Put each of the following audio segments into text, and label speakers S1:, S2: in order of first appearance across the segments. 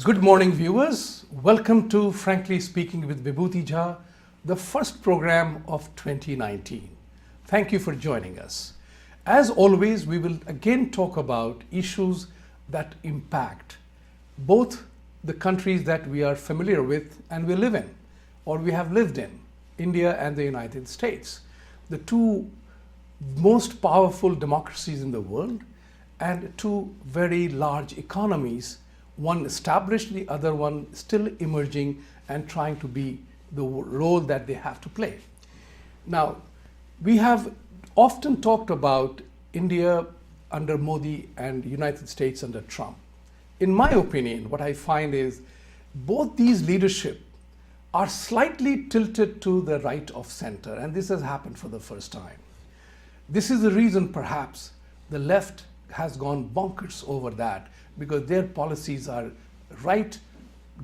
S1: Good morning, viewers. Welcome to Frankly Speaking with Vibhuti Jha, the first program of 2019. Thank you for joining us. As always, we will again talk about issues that impact both the countries that we are familiar with and we live in, or we have lived in, India and the United States, the two most powerful democracies in the world and two very large economies, one established, the other one still emerging and trying to be the role that they have to play. Now, we have often talked about India under Modi and United States under Trump. In my opinion, what I find is both these leadership are slightly tilted to the right of center, and this has happened for the first time. This is the reason perhaps the left has gone bonkers over that, because their policies are right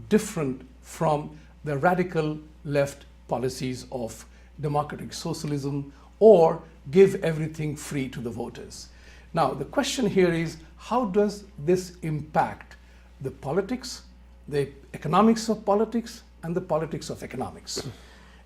S1: different from the radical left policies of democratic socialism or give everything free to the voters. Now, the question here is, how does this impact the politics, the economics of politics, and the politics of economics?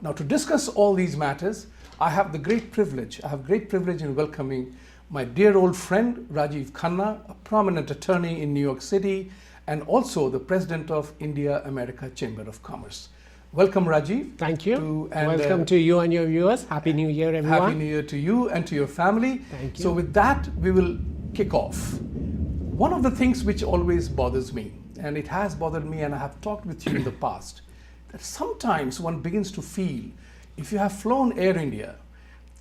S1: Now, to discuss all these matters, I have great privilege in welcoming my dear old friend Rajiv Khanna, a prominent attorney in New York City and also the president of India-America Chamber of Commerce. Welcome, Rajiv.
S2: Thank you. Welcome to you and your viewers. Happy New Year, everyone.
S1: Happy New Year to you and to your family.
S2: Thank you.
S1: So with that, we will kick off. One of the things which always bothers me, and it has bothered me and I have talked with you in the past, that sometimes one begins to feel, if you have flown Air India,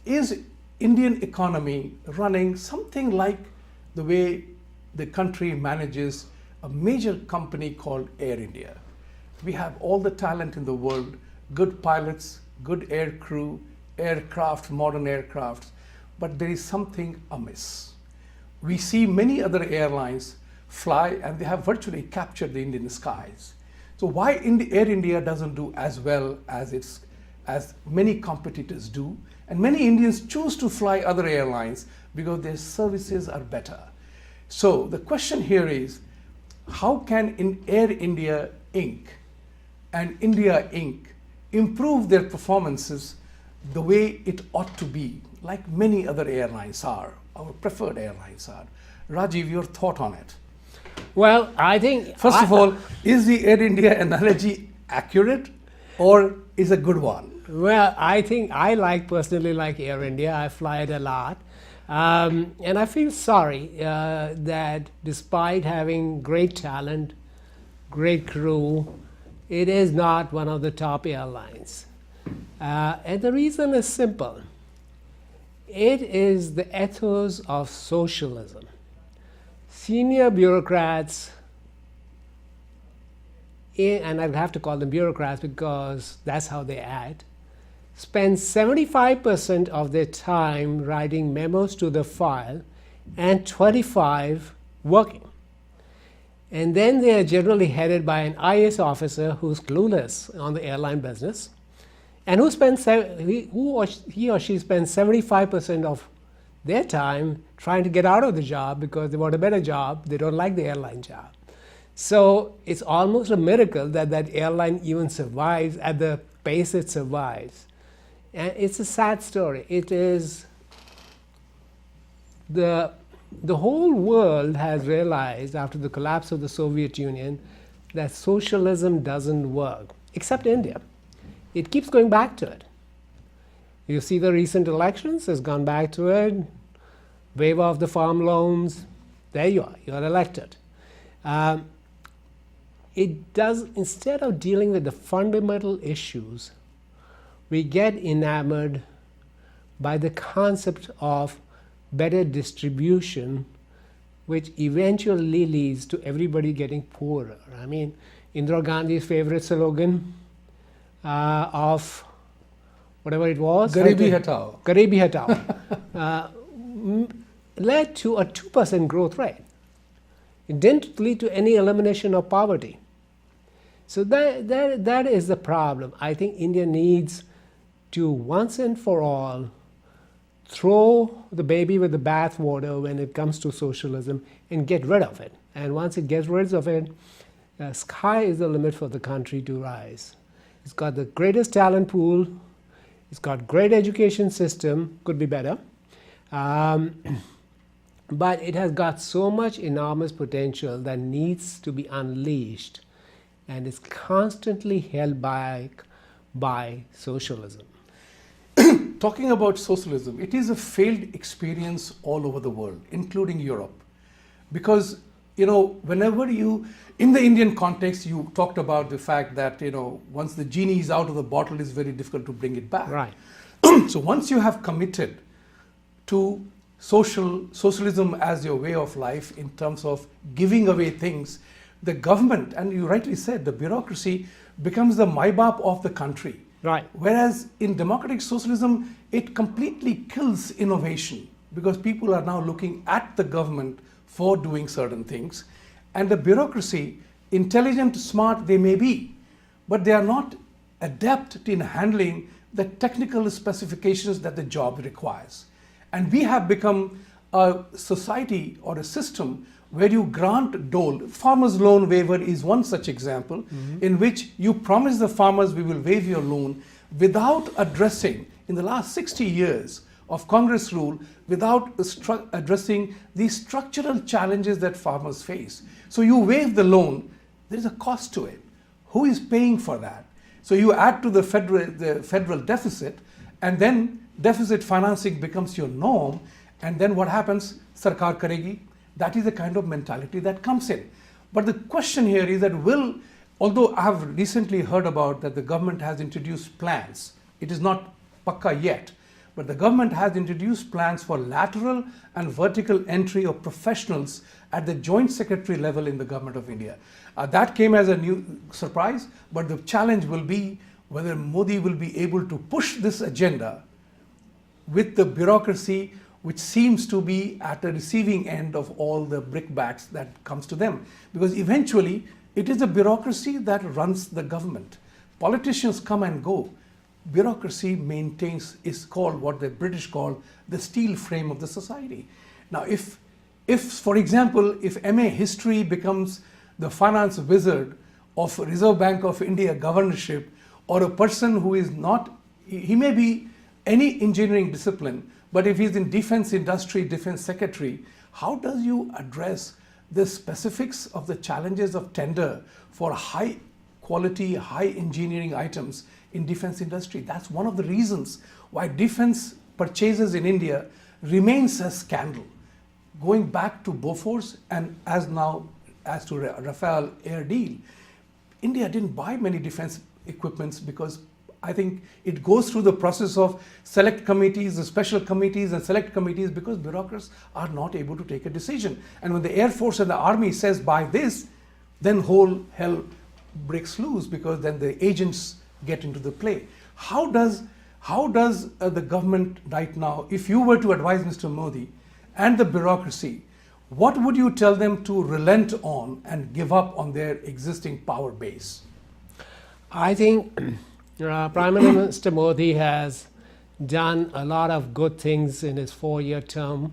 S1: is Indian economy running something like the way the country manages a major company called Air India? We have all the talent in the world, good pilots, good air crew, aircraft, modern aircrafts, but there is something amiss. We see many other airlines fly and they have virtually captured the Indian skies. So why Air India doesn't do as well as many competitors do? And many Indians choose to fly other airlines because their services are better. So the question here is, how can Air India Inc. and India Inc. improve their performances the way it ought to be, like many other airlines are, our preferred airlines are? Rajiv, your thought on it?
S2: Well, I think...
S1: First of all, is the Air India analogy accurate or is a good one?
S2: Well, I think I personally like Air India. I fly it a lot. And I feel sorry that despite having great talent, great crew, it is not one of the top airlines. And the reason is simple. It is the ethos of socialism. Senior bureaucrats, and I'd have to call them bureaucrats because that's how they act, spend 75% of their time writing memos to the file and 25% working. And then they are generally headed by an IAS officer who's clueless on the airline business and he or she spends 75% of their time trying to get out of the job because they want a better job, they don't like the airline job. So it's almost a miracle that that airline even survives at the pace it survives. And it's a sad story. It is the whole world has realized after the collapse of the Soviet Union that socialism doesn't work, except India. It keeps going back to it. You see the recent elections, it's gone back to it, waive off the farm loans, there you are, you're elected. It does, instead of dealing with the fundamental issues, we get enamored by the concept of better distribution, which eventually leads to everybody getting poorer. I mean, Indira Gandhi's favorite slogan of whatever it was,
S1: Garibi Hatao.
S2: Garibi Hatao, led to a 2% growth rate. It didn't lead to any elimination of poverty. So that is the problem. I think India needs to once and for all throw the baby with the bathwater when it comes to socialism and get rid of it. And once it gets rid of it, sky is the limit for the country to rise. It's got the greatest talent pool. It's got great education system, could be better. But it has got so much enormous potential that needs to be unleashed, and is constantly held back by socialism.
S1: Talking about socialism, it is a failed experience all over the world, including Europe. Because, whenever in the Indian context, you talked about the fact that, once the genie is out of the bottle, it's very difficult to bring it back.
S2: Right.
S1: So once you have committed to socialism as your way of life in terms of giving away things, the government, and you rightly said, the bureaucracy becomes the maibab of the country.
S2: Right.
S1: Whereas in democratic socialism, it completely kills innovation because people are now looking at the government for doing certain things. And the bureaucracy, intelligent, smart they may be, but they are not adept in handling the technical specifications that the job requires. And we have become a society or a system where you grant dole. Farmers' loan waiver is one such example, in which you promise the farmers we will waive your loan without addressing, in the last 60 years of Congress rule, without addressing the structural challenges that farmers face. So you waive the loan, there is a cost to it. Who is paying for that? So you add to the federal deficit, and then deficit financing becomes your norm, and then what happens? Sarkar karegi. That is the kind of mentality that comes in. But the question here is that although I have recently heard about that the government has introduced plans, it is not pakka yet, but the government has introduced plans for lateral and vertical entry of professionals at the joint secretary level in the government of India. That came as a new surprise, but the challenge will be whether Modi will be able to push this agenda with the bureaucracy which seems to be at the receiving end of all the brickbats that comes to them. Because eventually, it is a bureaucracy that runs the government. Politicians come and go. Bureaucracy is called what the British call the steel frame of the society. Now, if for example, if MA history becomes the finance wizard of Reserve Bank of India governorship, or a person who is not, he may be any engineering discipline, but if he's in defense industry, defense secretary, how does you address the specifics of the challenges of tender for high quality, high engineering items in defense industry? That's one of the reasons why defense purchases in India remains a scandal. Going back to Bofors and as to Rafale air deal, India didn't buy many defense equipments because I think it goes through the process of select committees, the special committees and select committees, because bureaucrats are not able to take a decision. And when the Air Force and the Army says buy this, then whole hell breaks loose, because then the agents get into the play. How does the government right now, if you were to advise Mr. Modi and the bureaucracy, what would you tell them to relent on and give up on their existing power base?
S2: I think Prime Minister Modi has done a lot of good things in his 4-year term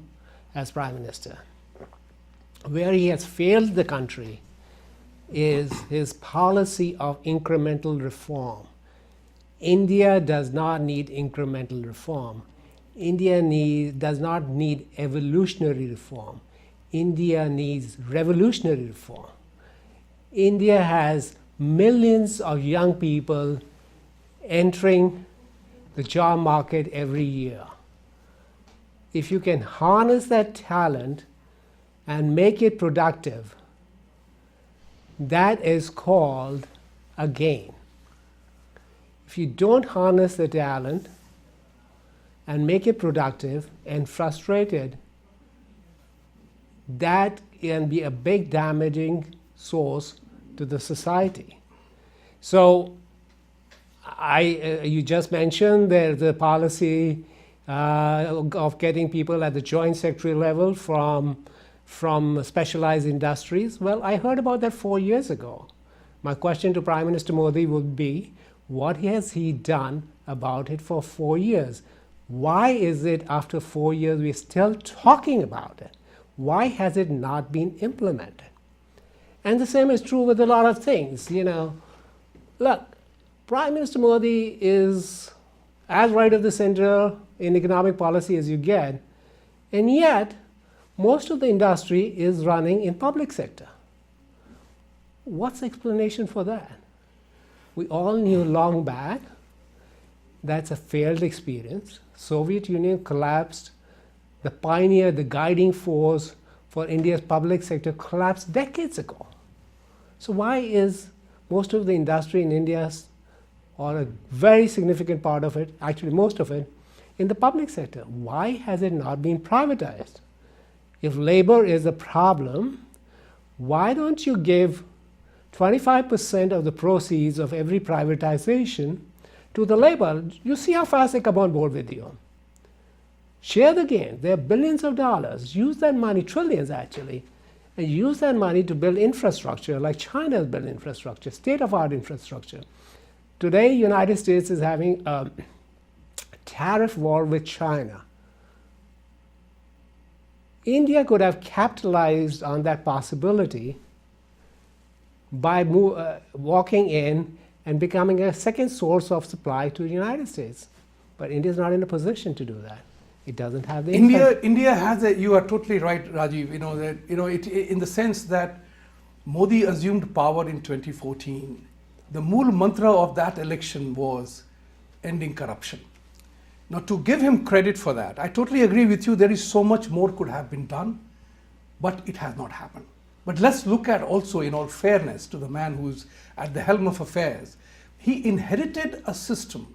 S2: as Prime Minister. Where he has failed the country is his policy of incremental reform. India does not need incremental reform. India does not need evolutionary reform. India needs revolutionary reform. India has millions of young people entering the job market every year. If you can harness that talent and make it productive, that is called a gain. If you don't harness the talent and make it productive and frustrate it, that can be a big damaging source to the society. So you just mentioned the policy of getting people at the joint secretary level from specialized industries. Well, I heard about that 4 years ago. My question to Prime Minister Modi would be, what has he done about it for 4 years? Why is it after 4 years we're still talking about it? Why has it not been implemented? And the same is true with a lot of things. Look, Prime Minister Modi is as right of the center in economic policy as you get, and yet most of the industry is running in public sector. What's the explanation for that? We all knew long back that's a failed experience. Soviet Union collapsed. The pioneer, the guiding force for India's public sector collapsed decades ago. So why is most of the industry in India, or a very significant part of it, actually most of it, in the public sector? Why has it not been privatized? If labor is a problem, why don't you give 25% of the proceeds of every privatization to the labor? You see how fast they come on board with you. Share the gain. There are billions of dollars. Use that money, trillions actually, and use that money to build infrastructure like China has built infrastructure, state-of-the-art infrastructure. Today, United States is having a tariff war with China. India could have capitalized on that possibility by walking in and becoming a second source of supply to the United States. But India is not in a position to do that. It doesn't have the
S1: India has a, you are totally right, Rajiv, in the sense that Modi assumed power in 2014. The mool mantra of that election was ending corruption. Now, to give him credit for that, I totally agree with you, there is so much more could have been done, but it has not happened. But let's look at also, in all fairness, to the man who's at the helm of affairs. He inherited a system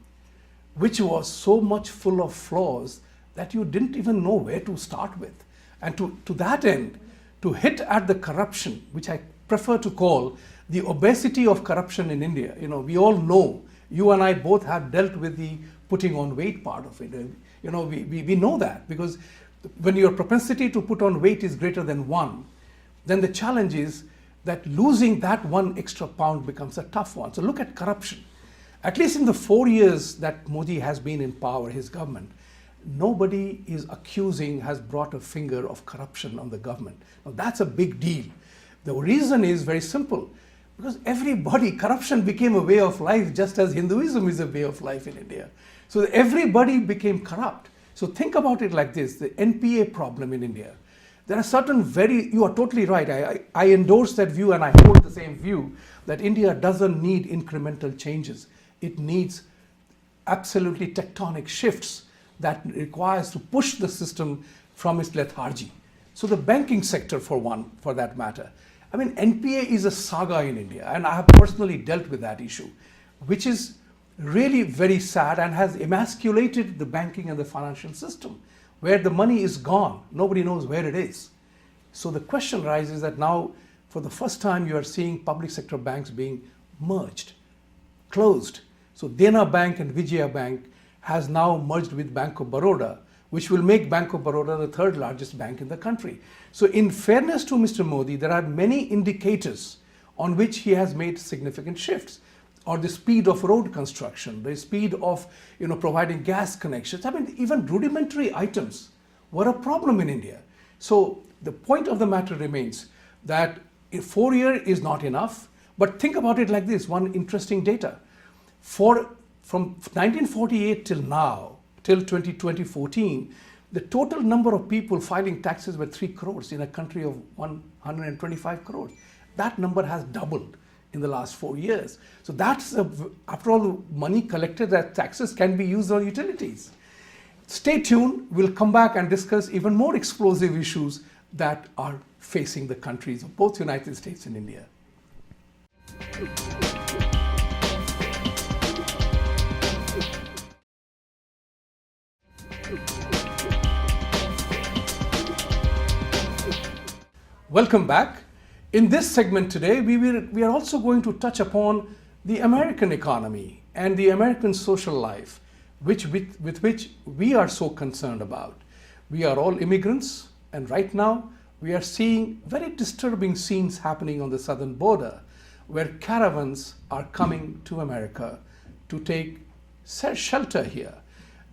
S1: which was so much full of flaws that you didn't even know where to start with. And to that end, to hit at the corruption, which I prefer to call the obesity of corruption in India. We all know, you and I both have dealt with the putting on weight part of it. We know that, because when your propensity to put on weight is greater than 1, then the challenge is that losing that 1 extra pound becomes a tough one. So look at corruption. At least in the 4 years that Modi has been in power, his government, nobody has brought a finger of corruption on the government. Now that's a big deal. The reason is very simple, because corruption became a way of life, just as Hinduism is a way of life in India. So everybody became corrupt. So think about it like this, the NPA problem in India. There are certain you are totally right. I endorse that view, and I hold the same view that India doesn't need incremental changes. It needs absolutely tectonic shifts that requires to push the system from its lethargy. So the banking sector, for that matter. I mean, NPA is a saga in India, and I have personally dealt with that issue, which is really very sad and has emasculated the banking and the financial system, where the money is gone. Nobody knows where it is. So the question arises that now, for the first time, you are seeing public sector banks being merged, closed. So Dena Bank and Vijaya Bank has now merged with Bank of Baroda, which will make Bank of Baroda the 3rd largest bank in the country. So in fairness to Mr. Modi, there are many indicators on which he has made significant shifts, or the speed of road construction, the speed of providing gas connections. I mean, even rudimentary items were a problem in India. So the point of the matter remains that 4 years is not enough, but think about it like this, one interesting data. From 1948 till now, till 2014, the total number of people filing taxes were 3 crores in a country of 125 crores. That number has doubled in the last 4 years. So that's, after all, the money collected as taxes can be used on utilities. Stay tuned, we'll come back and discuss even more explosive issues that are facing the countries of both United States and India. Welcome back. In this segment today, we are also going to touch upon the American economy and the American social life, with which we are so concerned about. We are all immigrants, and right now we are seeing very disturbing scenes happening on the southern border, where caravans are coming to America to take shelter here.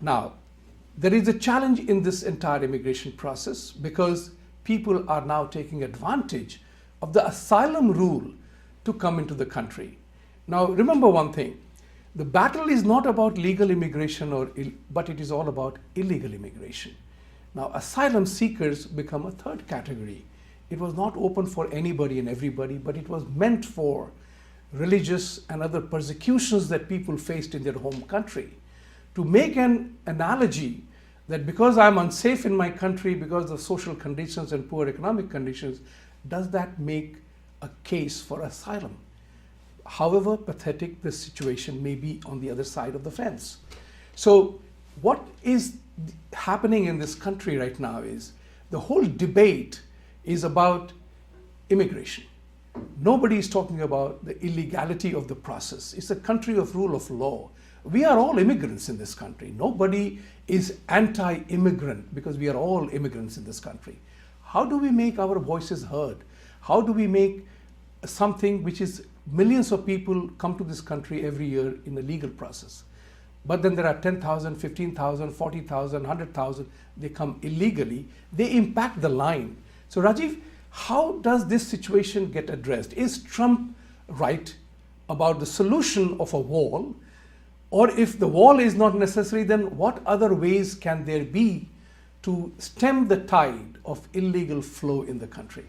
S1: Now, There is a challenge in this entire immigration process because people are now taking advantage of the asylum rule to come into the country. Now, remember one thing, the battle is not about legal immigration, but it is all about illegal immigration. Now, asylum seekers become a third category. It was not open for anybody and everybody, but it was meant for religious and other persecutions that people faced in their home country. To make an analogy that because I'm unsafe in my country because of social conditions and poor economic conditions, does that make a case for asylum? However pathetic the situation may be on the other side of the fence. So what is happening in this country right now is the whole debate is about immigration. Nobody is talking about the illegality of the process. It's a country of rule of law. We are all immigrants in this country. Nobody is anti-immigrant because we are all immigrants in this country. How do we make our voices heard? How do we make something which is millions of people come to this country every year in a legal process? But then there are 10,000, 15,000, 40,000, 100,000, they come illegally. They impact the line. So Rajiv, how does this situation get addressed? Is Trump right about the solution of a wall? Or if the wall is not necessary, then what other ways can there be to stem the tide of illegal flow in the country?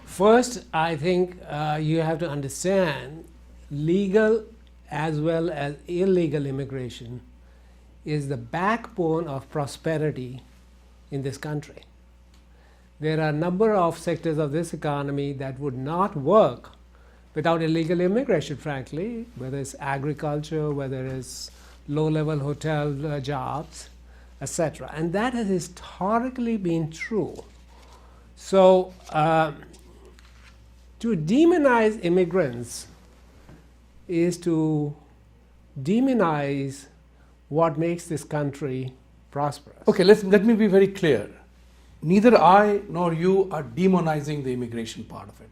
S2: First, I think you have to understand legal as well as illegal immigration is the backbone of prosperity in this country. There are a number of sectors of this economy that would not work without illegal immigration, frankly, whether it's agriculture, whether it's low-level hotel jobs, etc. And that has historically been true. So to demonize immigrants is to demonize what makes this country prosperous.
S1: Okay, let me be very clear. Neither I nor you are demonizing the immigration part of it.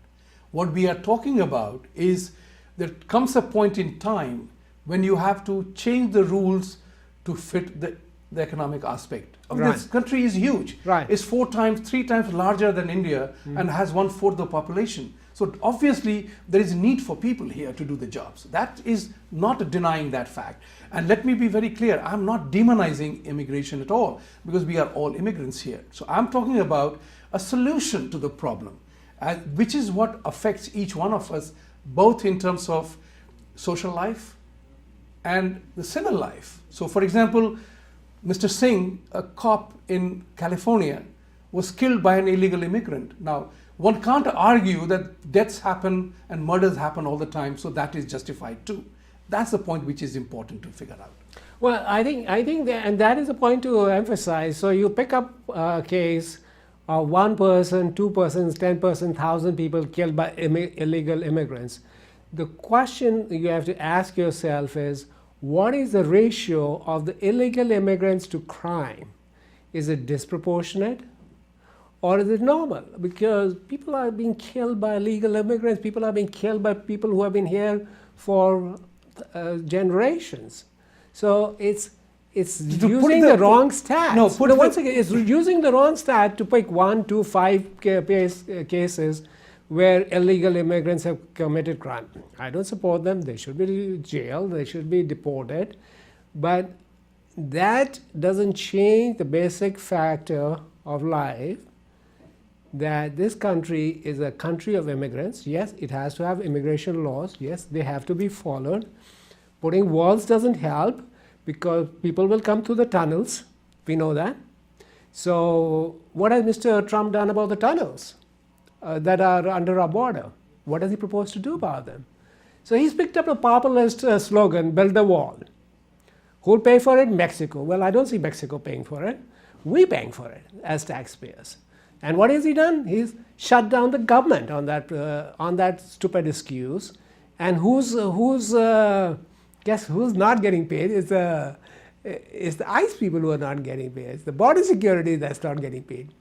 S1: What we are talking about is there comes a point in time when you have to change the rules to fit the economic aspect.
S2: Right.
S1: This country is huge.
S2: Right.
S1: It's 3 times larger than India and has 1/4 the population. So obviously there is a need for people here to do the jobs. That is not denying that fact. And let me be very clear, I'm not demonizing immigration at all because we are all immigrants here. So I'm talking about a solution to the problem, which is what affects each one of us, both in terms of social life and the civil life. So for example, Mr. Singh, a cop in California, was killed by an illegal immigrant. Now, one can't argue that deaths happen and murders happen all the time, so that is justified too. That's the point which is important to figure out.
S2: Well, I think that, and that is a point to emphasize. So you pick up a case of 1 person, 2 persons, 10 persons, 1,000 people killed by illegal immigrants. The question you have to ask yourself is, what is the ratio of the illegal immigrants to crime? Is it disproportionate? Or is it normal? Because people are being killed by illegal immigrants. People are being killed by people who have been here for generations. So it's using the wrong stat. Once again, it's using the wrong stat to pick 1, 2, 5 cases where illegal immigrants have committed crime. I don't support them. They should be jailed. They should be deported. But that doesn't change the basic factor of life, that this country is a country of immigrants. Yes, it has to have immigration laws. Yes, they have to be followed. Putting walls doesn't help because people will come through the tunnels. We know that. So what has Mr. Trump done about the tunnels that are under our border? What does he propose to do about them? So he's picked up a populist slogan, build the wall. Who'll pay for it? Mexico. Well, I don't see Mexico paying for it. We're paying for it as taxpayers. And what has he done? He's shut down the government on that stupid excuse. And guess who's not getting paid? It's the ICE people who are not getting paid. It's the border security that's not getting paid.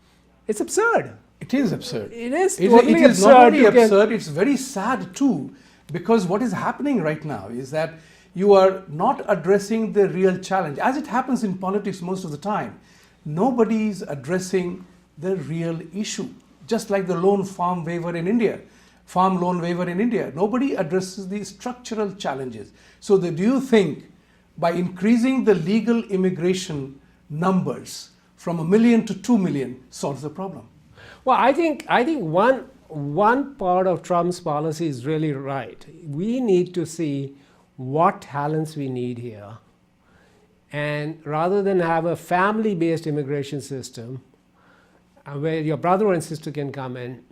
S2: It's absurd.
S1: It is absurd.
S2: It is
S1: totally
S2: absurd. It is
S1: not only absurd, it's very sad too, because what is happening right now is that you are not addressing the real challenge. As it happens in politics most of the time, nobody is addressing the real issue. Just like the farm loan waiver in India, nobody addresses the structural challenges. So do you think by increasing the legal immigration numbers from 1 million to 2 million solves the problem?
S2: Well, I think one part of Trump's policy is really right. We need to see what talents we need here, and rather than have a family-based immigration system where your brother and sister can come in,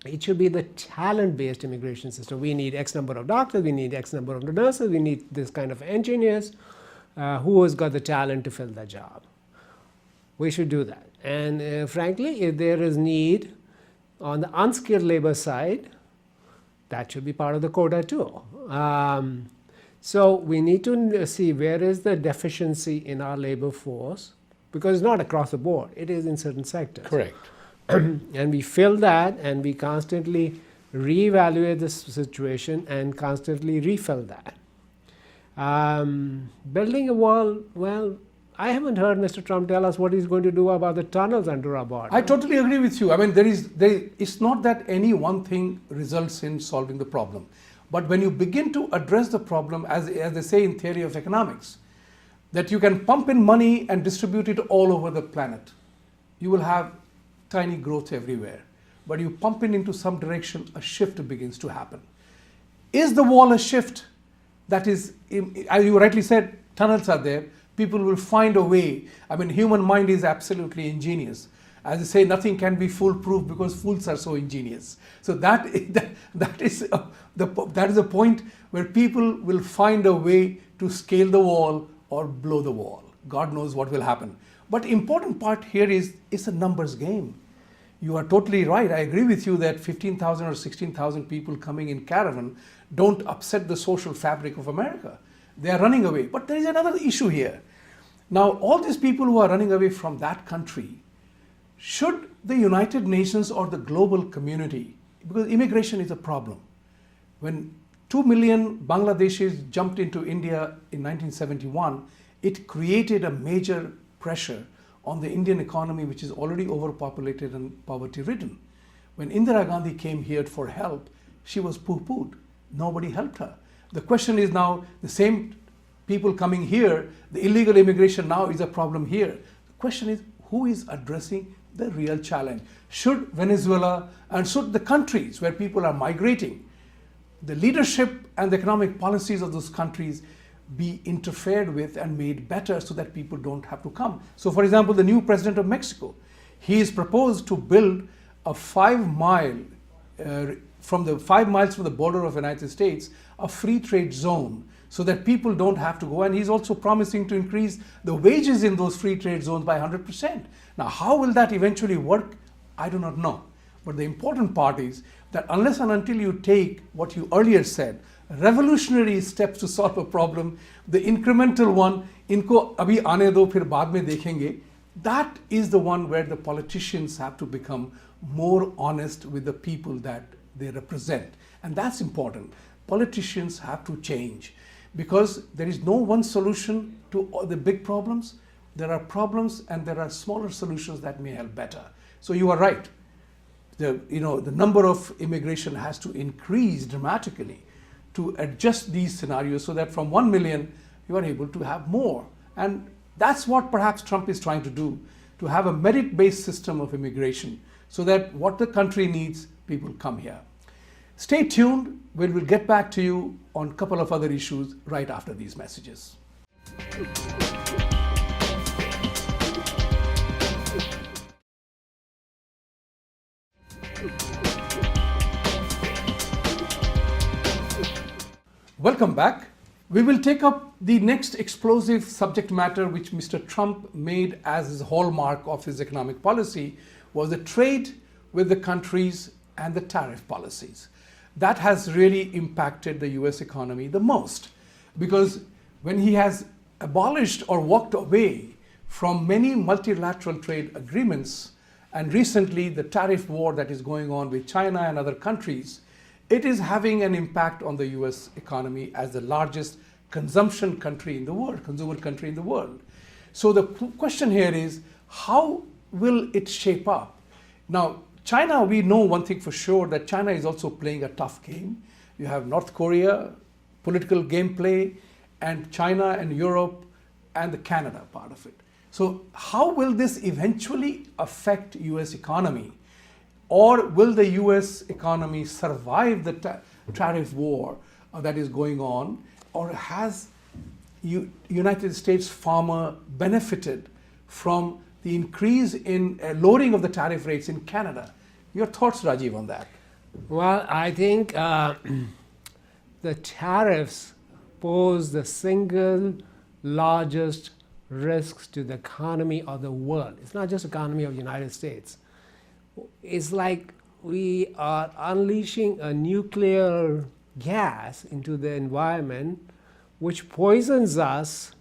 S2: it should be the talent-based immigration system. We need X number of doctors, we need X number of nurses, we need this kind of engineers who has got the talent to fill that job. We should do that. And frankly, if there is need on the unskilled labor side, that should be part of the quota too. So we need to see where is the deficiency in our labor force, because it's not across the board, it is in certain sectors.
S1: Correct.
S2: And we fill that, and we constantly reevaluate the situation and constantly refill that. Building a wall, well, I haven't heard Mr. Trump tell us what he's going to do about the tunnels under our border.
S1: I totally agree with you. I mean, it's not that any one thing results in solving the problem. But when you begin to address the problem, as they say in theory of economics, that you can pump in money and distribute it all over the planet, you will have tiny growth everywhere. But you pump it into some direction, a shift begins to happen. Is the wall a shift? That is, as you rightly said, tunnels are there. People will find a way. I mean, human mind is absolutely ingenious. As I say, nothing can be foolproof because fools are so ingenious. So that is a point where people will find a way to scale the wall or blow the wall. God knows what will happen. But important part here is it's a numbers game. You are totally right. I agree with you that 15,000 or 16,000 people coming in caravan don't upset the social fabric of America. They are running away. But there is another issue here. Now, all these people who are running away from that country, should the United Nations or the global community, because immigration is a problem. When 2 million Bangladeshis jumped into India in 1971, it created a major pressure on the Indian economy, which is already overpopulated and poverty-ridden. When Indira Gandhi came here for help, she was pooh-poohed. Nobody helped her. The question is now, the same people coming here, the illegal immigration now is a problem here. The question is, who is addressing the real challenge? Should Venezuela and should the countries where people are migrating, the leadership and the economic policies of those countries be interfered with and made better so that people don't have to come? So for example, the new president of Mexico, he has proposed to build a 5-mile, from the 5 miles from the border of the United States, a free trade zone so that people don't have to go. And he's also promising to increase the wages in those free trade zones by 100%. Now, how will that eventually work? I do not know. But the important part is that unless and until you take what you earlier said, revolutionary steps to solve a problem, the incremental one, inko abhi aane do phir baad mein dekhenge, that is the one where the politicians have to become more honest with the people that they represent. And that's important. Politicians have to change because there is no one solution to all the big problems. There are problems and there are smaller solutions that may help better. So you are right. The number of immigration has to increase dramatically to adjust these scenarios so that from 1 million, you are able to have more. And that's what perhaps Trump is trying to do, to have a merit-based system of immigration so that what the country needs, people come here. Stay tuned. We'll get back to you on a couple of other issues right after these messages. Welcome back. We will take up the next explosive subject matter which Mr. Trump made as his hallmark of his economic policy was the trade with the countries and the tariff policies. That has really impacted the US economy the most because when he has abolished or walked away from many multilateral trade agreements and recently the tariff war that is going on with China and other countries, it is having an impact on the US economy as the largest consumption country in the world, consumer country in the world. So the question here is, how will it shape up? Now, China, we know one thing for sure, that China is also playing a tough game. You have North Korea, political gameplay, and China and Europe and the Canada part of it. So how will this eventually affect US economy? Or will the US economy survive the tariff war that is going on? Or has United States farmer benefited from the increase in lowering of the tariff rates in Canada? Your thoughts, Rajiv, on that?
S2: Well, I think the tariffs pose the single largest risks to the economy of the world. It's not just economy of the United States. It's like we are unleashing a nuclear gas into the environment which poisons us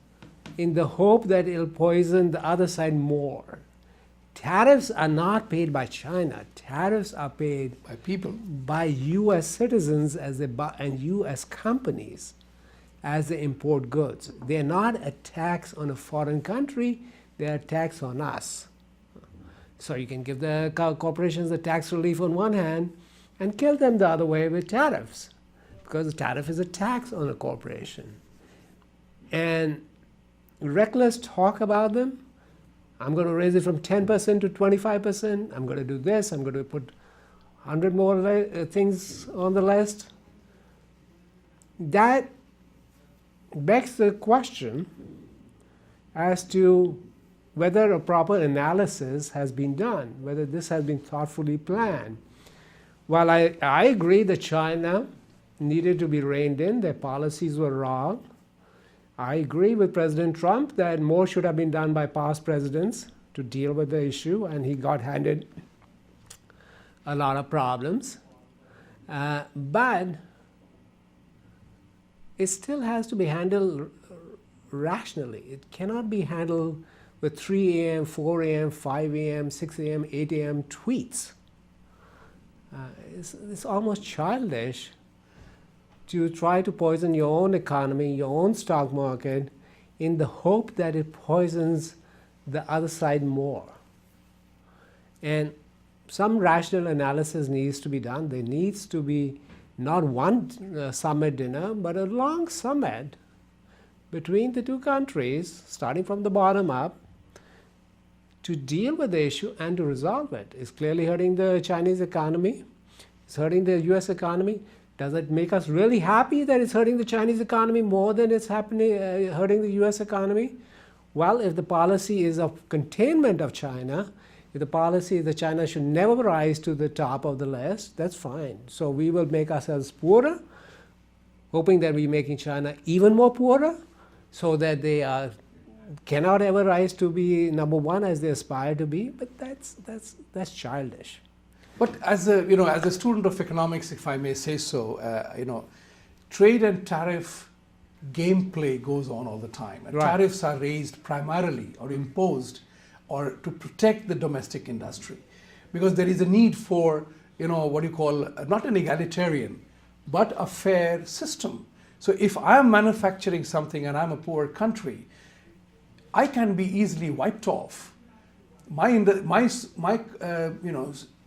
S2: in the hope that it'll poison the other side more. Tariffs are not paid by China. Tariffs are paid
S1: By people.
S2: by US citizens as they buy, and US companies as they import goods. They're not a tax on a foreign country, they're a tax on us. So you can give the corporations the tax relief on one hand and kill them the other way with tariffs, because the tariff is a tax on a corporation. And reckless talk about them, I'm going to raise it from 10% to 25%, I'm going to do this, I'm going to put 100 more things on the list. That begs the question as to whether a proper analysis has been done, whether this has been thoughtfully planned. While I agree that China needed to be reined in, their policies were wrong. I agree with President Trump that more should have been done by past presidents to deal with the issue, and he got handed a lot of problems. But it still has to be handled rationally. It cannot be handled with 3 a.m., 4 a.m., 5 a.m., 6 a.m., 8 a.m. tweets. It's almost childish to try to poison your own economy, your own stock market, in the hope that it poisons the other side more. And some rational analysis needs to be done. There needs to be not one summit dinner, but a long summit between the two countries, starting from the bottom up, to deal with the issue and to resolve it. It's clearly hurting the Chinese economy. It's hurting the US economy. Does it make us really happy that it's hurting the Chinese economy more than it's hurting the US economy? Well, if the policy is of containment of China, if the policy is that China should never rise to the top of the list, that's fine. So we will make ourselves poorer, hoping that we're making China even more poorer, so that they cannot ever rise to be number one as they aspire to be. But that's childish.
S1: But as a student of economics, if I may say so, trade and tariff gameplay goes on all the time. And
S2: right.
S1: Tariffs are raised primarily or imposed or to protect the domestic industry, because there is a need for what you call not an egalitarian but a fair system. So if I am manufacturing something and I'm a poor country, I can be easily wiped off. My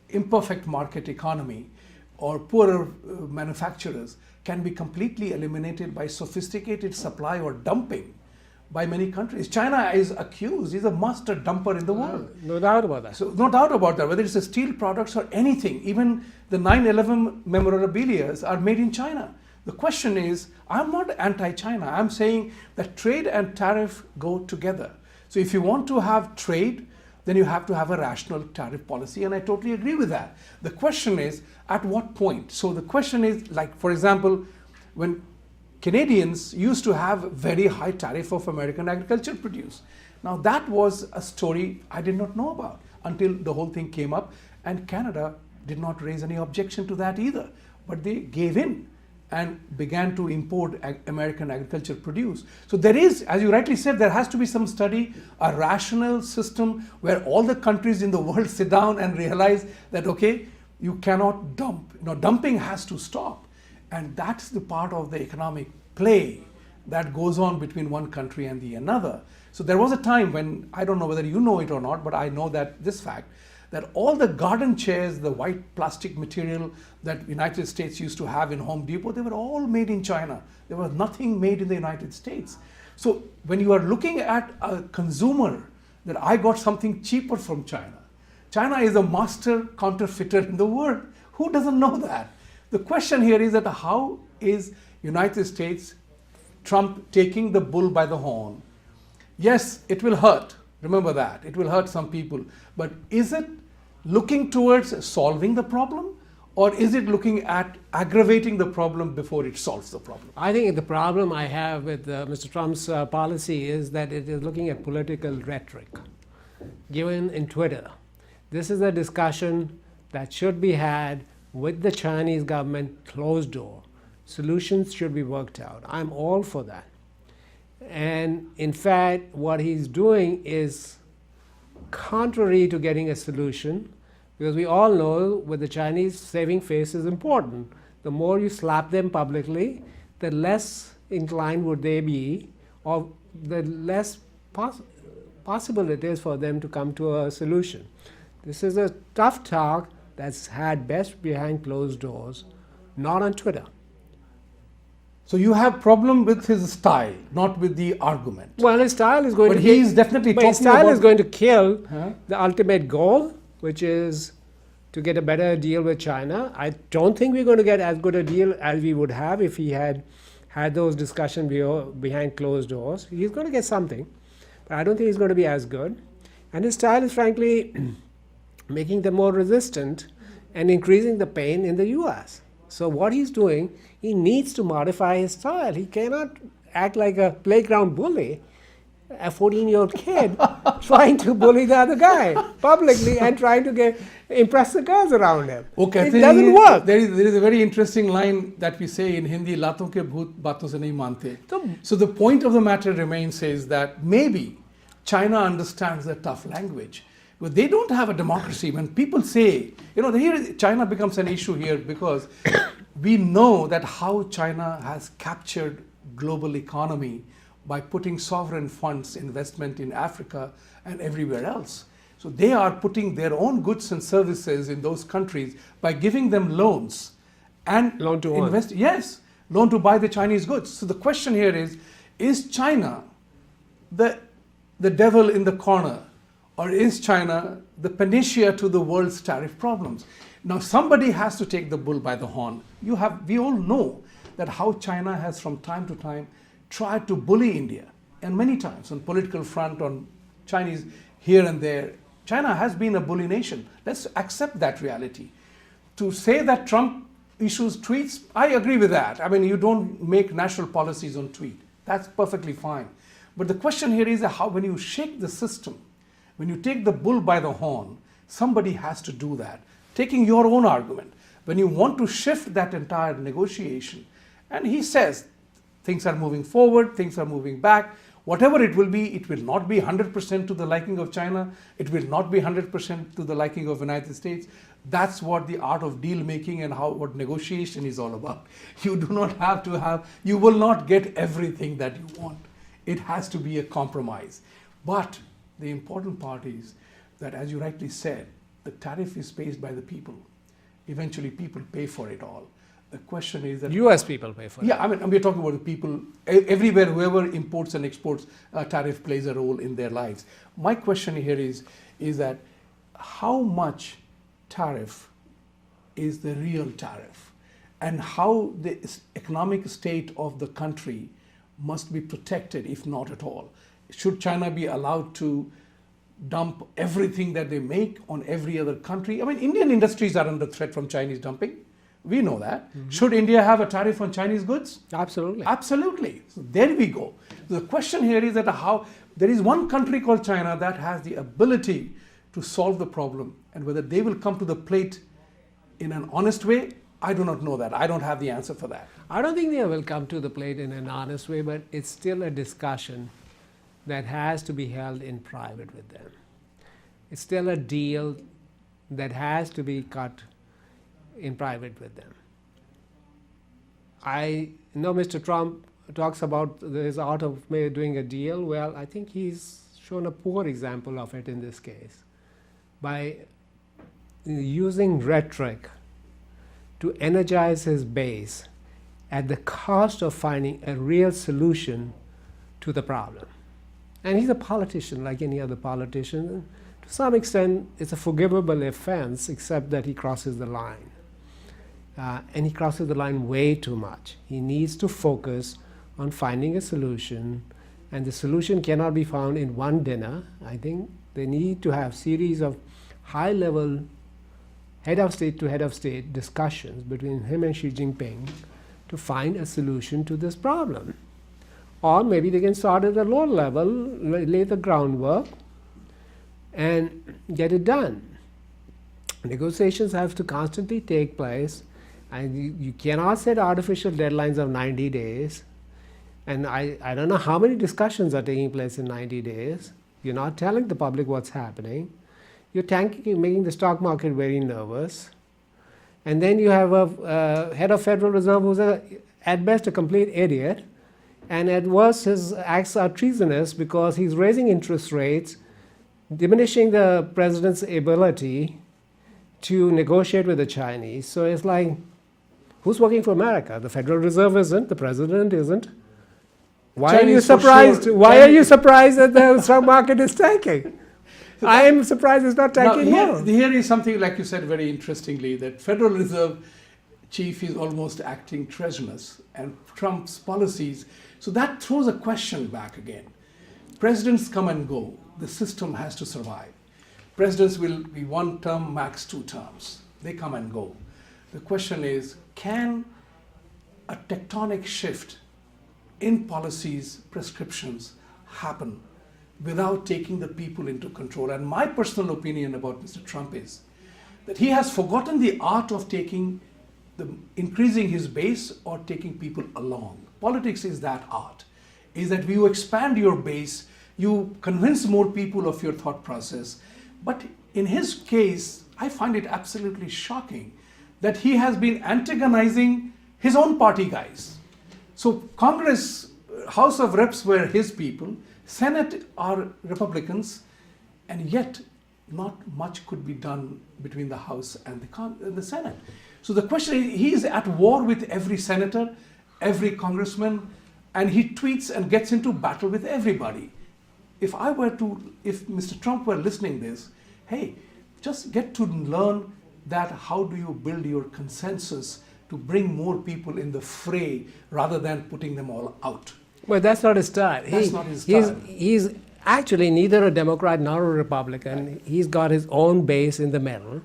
S1: imperfect market economy or poorer manufacturers can be completely eliminated by sophisticated supply or dumping by many countries. China is accused, is a master dumper in the world.
S2: No doubt about that.
S1: So no doubt about that, whether it's the steel products or anything, even the 9/11 memorabilia are made in China. The question is, I'm not anti-China, I'm saying that trade and tariff go together. So if you want to have trade, then you have to have a rational tariff policy, and I totally agree with that. The question is, at what point? So the question is, like, for example, when Canadians used to have very high tariff of American agricultural produce. Now that was a story I did not know about until the whole thing came up, and Canada did not raise any objection to that either, but they gave in and began to import American agricultural produce. So there is, as you rightly said, there has to be some study, a rational system where all the countries in the world sit down and realize that, okay, you cannot dump. Dumping has to stop. And that's the part of the economic play that goes on between one country and the another. So there was a time when, I don't know whether you know it or not, but I know that this fact, that all the garden chairs, the white plastic material that United States used to have in Home Depot, they were all made in China. There was nothing made in the United States. So when you are looking at a consumer, that I got something cheaper from China. China is a master counterfeiter in the world. Who doesn't know that? The question here is that how is United States, Trump taking the bull by the horn? Yes, it will hurt. Remember that. It will hurt some people. But is it looking towards solving the problem? Or is it looking at aggravating the problem before it solves the problem?
S2: I think the problem I have with Mr. Trump's policy is that it is looking at political rhetoric given in Twitter. This is a discussion that should be had with the Chinese government closed door. Solutions should be worked out. I'm all for that. And in fact, what he's doing is contrary to getting a solution, because we all know with the Chinese, saving face is important. The more you slap them publicly, the less inclined would they be, or the less possible it is for them to come to a solution. This is a tough talk that's had best behind closed doors, not on Twitter.
S1: So you have problem with his style, not with the argument.
S2: Well, his style is going
S1: But
S2: to
S1: he is definitely
S2: but his
S1: talking
S2: style
S1: about-
S2: is going to kill
S1: Huh?
S2: the ultimate goal, which is to get a better deal with China. I don't think we're going to get as good a deal as we would have if he had had those discussions behind closed doors. He's going to get something, but I don't think he's going to be as good. And his style is frankly making them more resistant and increasing the pain in the US. So what he's doing, he needs to modify his style. He cannot act like a playground bully, a 14-year-old kid trying to bully the other guy publicly and trying to impress the girls around him.
S1: Okay,
S2: It doesn't work.
S1: There is a very interesting line that we say in Hindi, "Laton ke bhoot baaton se nahi mante." So the point of the matter remains is that maybe China understands the tough language. But they don't have a democracy. When people say, here China becomes an issue here because we know that how China has captured global economy by putting sovereign funds investment in Africa and everywhere else. So they are putting their own goods and services in those countries by giving them loans and
S2: Loan to own.
S1: invest. Yes, loan to buy the Chinese goods. So the question here is China the devil in the corner? Or is China the panacea to the world's tariff problems? Now somebody has to take the bull by the horn. We all know that how China has from time to time tried to bully India, and many times on political front, on Chinese here and there. China has been a bully nation. Let's accept that reality. To say that Trump issues tweets, I agree with that. I mean, you don't make national policies on tweet. That's perfectly fine. But the question here is how when you shake the system, when you take the bull by the horn, somebody has to do that. Taking your own argument, when you want to shift that entire negotiation, and he says things are moving forward, things are moving back, whatever it will not be 100% to the liking of China, it will not be 100% to the liking of United States. That's what the art of deal making and what negotiation is all about. You do not have to you will not get everything that you want. It has to be a compromise. But the important part is that, as you rightly said, the tariff is paid by the people. Eventually, people pay for it all. The question is that
S2: US people pay for it.
S1: yeah, I mean, we're talking about the people everywhere. Whoever imports and exports, tariff plays a role in their lives. My question here is that how much tariff is the real tariff, and how the economic state of the country must be protected, if not at all. Should China be allowed to dump everything that they make on every other country? I mean, Indian industries are under threat from Chinese dumping. We know that. Mm-hmm. Should India have a tariff on Chinese goods?
S2: Absolutely.
S1: Absolutely. So there we go. So the question here is that there is one country called China that has the ability to solve the problem, and whether they will come to the plate in an honest way, I do not know that. I don't have the answer for that.
S2: I don't think they will come to the plate in an honest way, but it's still a discussion that has to be held in private with them. It's still a deal that has to be cut in private with them. I know Mr. Trump talks about his art of doing a deal, well, I think he's shown a poor example of it in this case by using rhetoric to energize his base at the cost of finding a real solution to the problem. And he's a politician like any other politician. To some extent, it's a forgivable offense, except that he crosses the line. And he crosses the line way too much. He needs to focus on finding a solution, and the solution cannot be found in one dinner. I think they need to have series of high-level head of state to head of state discussions between him and Xi Jinping to find a solution to this problem. Or maybe they can start at a lower level, lay the groundwork, and get it done. Negotiations have to constantly take place, and you cannot set artificial deadlines of 90 days. And I don't know how many discussions are taking place in 90 days. You're not telling the public what's happening. You're making the stock market very nervous. And then you have a head of Federal Reserve who's at best a complete idiot, and at worst his acts are treasonous because he's raising interest rates, diminishing the president's ability to negotiate with the Chinese. So it's like, who's working for America? The Federal Reserve isn't, the president isn't. Why are you surprised? Why are you surprised that the stock market is tanking? I am surprised it's not tanking more.
S1: Here is something, like you said very interestingly, that Federal Reserve chief is almost acting treasonous, and Trump's policies. So that throws a question back again. Presidents come and go. The system has to survive. Presidents will be one term, max 2 terms. They come and go. The question is, can a tectonic shift in policies, prescriptions happen without taking the people into control? And my personal opinion about Mr. Trump is that he has forgotten the art of increasing his base or taking people along. Politics is that art, is that you expand your base, you convince more people of your thought process. But in his case, I find it absolutely shocking that he has been antagonizing his own party guys. So Congress, House of Reps were his people, Senate are Republicans, and yet not much could be done between the House and the Senate. So the question is, he is at war with every senator, every congressman, and he tweets and gets into battle with everybody. If Mr. Trump were listening this, hey, just get to learn that how do you build your consensus to bring more people in the fray rather than putting them all out.
S2: Well, that's not his style.
S1: That's not his style.
S2: He's actually neither a Democrat nor a Republican. He's got his own base in the middle,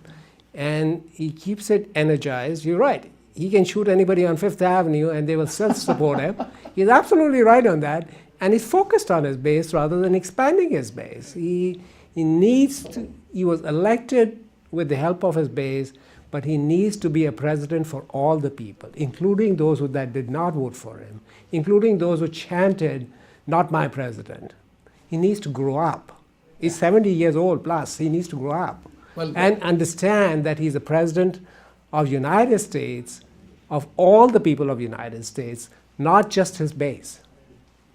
S2: and he keeps it energized. You're right. He can shoot anybody on Fifth Avenue and they will still support him. He's absolutely right on that. And he's focused on his base rather than expanding his base. He was elected with the help of his base, but he needs to be a president for all the people, including those that did not vote for him, including those who chanted, "Not my president." He needs to grow up. He's 70 years old plus. He needs to grow up and understand that he's a president of United States, of all the people of United States, not just his base.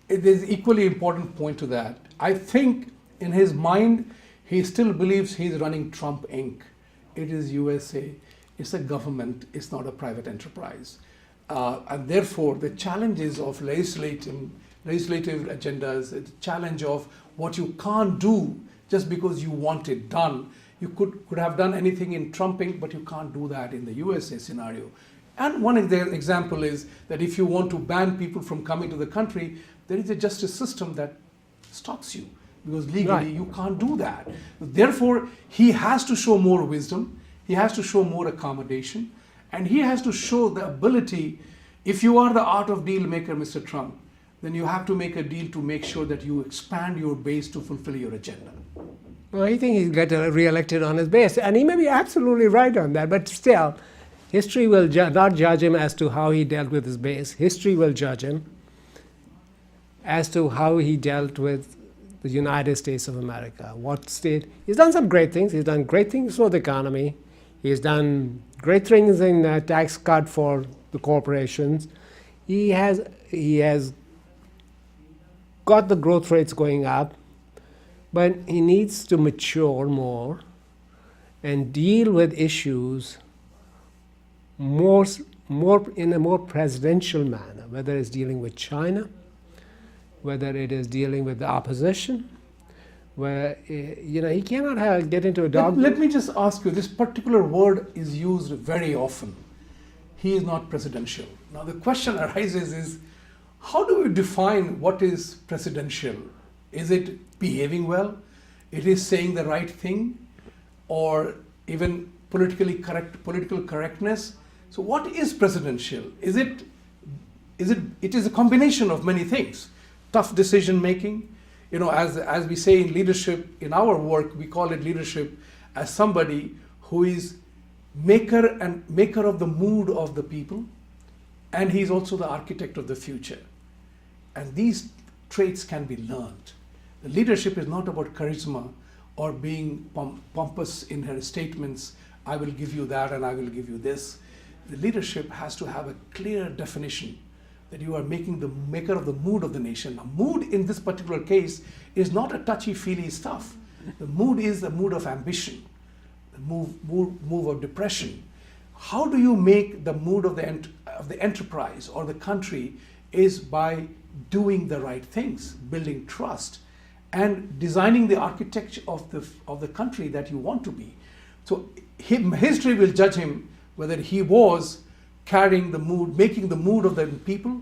S1: There's equally important point to that. I think in his mind, he still believes he's running Trump Inc. It is USA. It's a government. It's not a private enterprise. And therefore, the challenges of legislative agendas, the challenge of what you can't do just because you want it done. You could have done anything in Trump Inc., but you can't do that in the USA scenario. And one example is that if you want to ban people from coming to the country, there is a justice system that stops you, because legally you can't do that. Therefore, he has to show more wisdom, he has to show more accommodation, and he has to show the ability. If you are the art of deal maker, Mr. Trump, then you have to make a deal to make sure that you expand your base to fulfill your agenda.
S2: Well, I think he'll get re-elected on his base, and he may be absolutely right on that, but still, history will not judge him as to how he dealt with his base. History will judge him as to how he dealt with the United States of America. What state? He's done some great things. He's done great things for the economy. He's done great things in tax cut for the corporations. he has got the growth rates going up, but he needs to mature more and deal with issues more, more in a more presidential manner, whether it's dealing with China, whether it is dealing with the opposition, where he cannot get into a dog.
S1: Let me just ask you, this particular word is used very often. He is not presidential. Now the question arises is, how do we define what is presidential? Is it behaving well? It is saying the right thing? Or even political correctness? So what is presidential? It is a combination of many things. Tough decision making, as we say in leadership, in our work, we call it leadership as somebody who is maker of the mood of the people, and he's also the architect of the future. And these traits can be learned. The leadership is not about charisma or being pompous in her statements. I will give you that and I will give you this. The leadership has to have a clear definition that you are making the maker of the mood of the nation. Now, mood in this particular case is not a touchy-feely stuff. The mood is the mood of ambition, the move of depression. How do you make the mood of the enterprise or the country is by doing the right things, building trust, and designing the architecture of the country that you want to be. So history will judge him whether he was carrying the mood, making the mood of the people,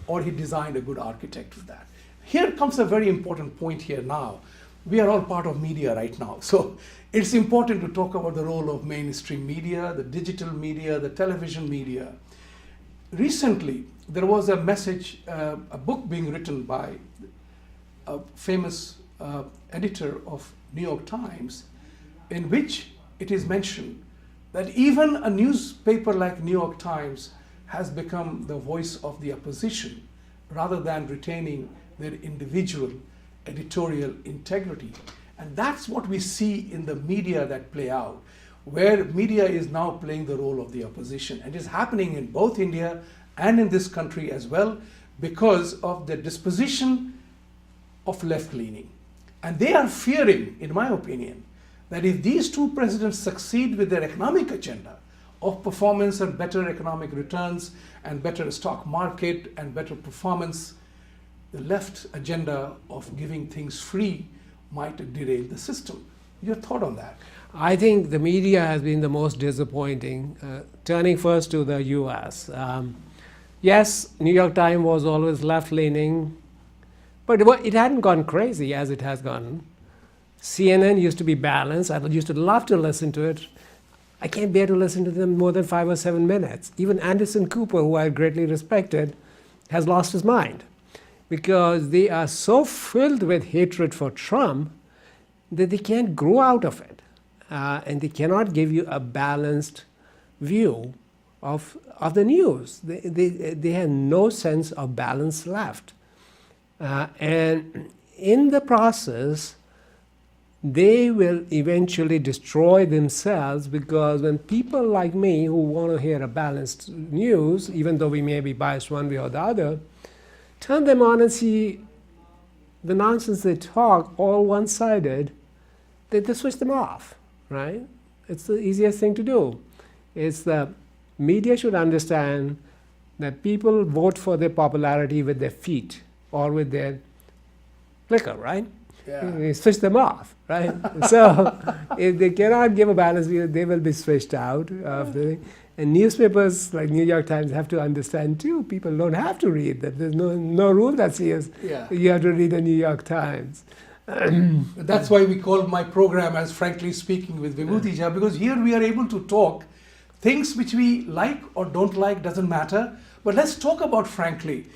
S1: or he designed a good architect of that. Here comes a very important point here now. We are all part of media right now. So it's important to talk about the role of mainstream media, the digital media, the television media. Recently, there was a book being written by a famous editor of New York Times, in which it is mentioned that even a newspaper like New York Times has become the voice of the opposition rather than retaining their individual editorial integrity. And that's what we see in the media that play out, where media is now playing the role of the opposition. And it's happening in both India and in this country as well because of the disposition of left-leaning. And they are fearing, in my opinion, that if these two presidents succeed with their economic agenda of performance and better economic returns and better stock market and better performance, the left agenda of giving things free might derail the system. Your thought on that?
S2: I think the media has been the most disappointing. Turning first to the US. Yes, New York Times was always left-leaning, but it hadn't gone crazy as it has gone. CNN used to be balanced. I used to love to listen to it. I can't bear to listen to them more than 5 or 7 minutes. Even Anderson Cooper, who I greatly respected, has lost his mind because they are so filled with hatred for Trump that they can't grow out of it. And they cannot give you a balanced view of the news. They have no sense of balance left. And in the process, they will eventually destroy themselves, because when people like me who want to hear a balanced news, even though we may be biased one way or the other, turn them on and see the nonsense they talk, all one-sided, they switch them off, right? It's the easiest thing to do. It's the media should understand that people vote for their popularity with their feet or with their clicker, right?
S1: Yeah.
S2: You switch them off, right? So if they cannot give a balance view, they will be switched out of the thing. And newspapers like New York Times have to understand too. People don't have to read that. There's no rule that says you have to read the New York Times.
S1: That's why we call my program as Frankly Speaking with Vibhuti Jha, because here we are able to talk things which we like or don't like, doesn't matter. But let's talk about frankly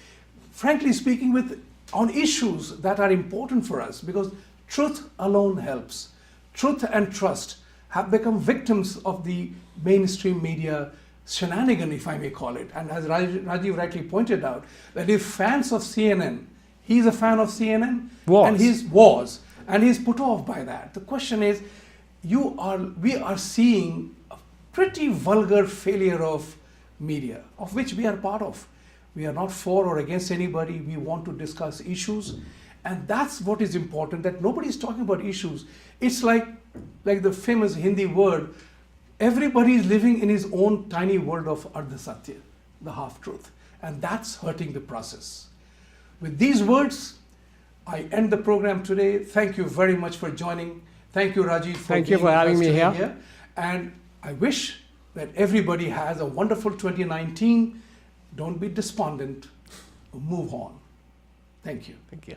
S1: speaking on issues that are important for us, because truth alone helps. Truth and trust have become victims of the mainstream media shenanigan, if I may call it. And as Rajiv rightly pointed out, that if fans of CNN, he's a fan of CNN, and he's put off by that. The question is, we are seeing a pretty vulgar failure of media, of which we are part of. We are not for or against anybody. We want to discuss issues. And that's what is important, that nobody is talking about issues. It's like the famous Hindi word, everybody is living in his own tiny world of Ardha Satya, the half-truth. And that's hurting the process. With these words, I end the program today. Thank you very much for joining. Thank you, Rajiv,
S2: Thank you for having me here.
S1: And I wish that everybody has a wonderful 2019. Don't be despondent. Move on. Thank you.
S2: Thank you.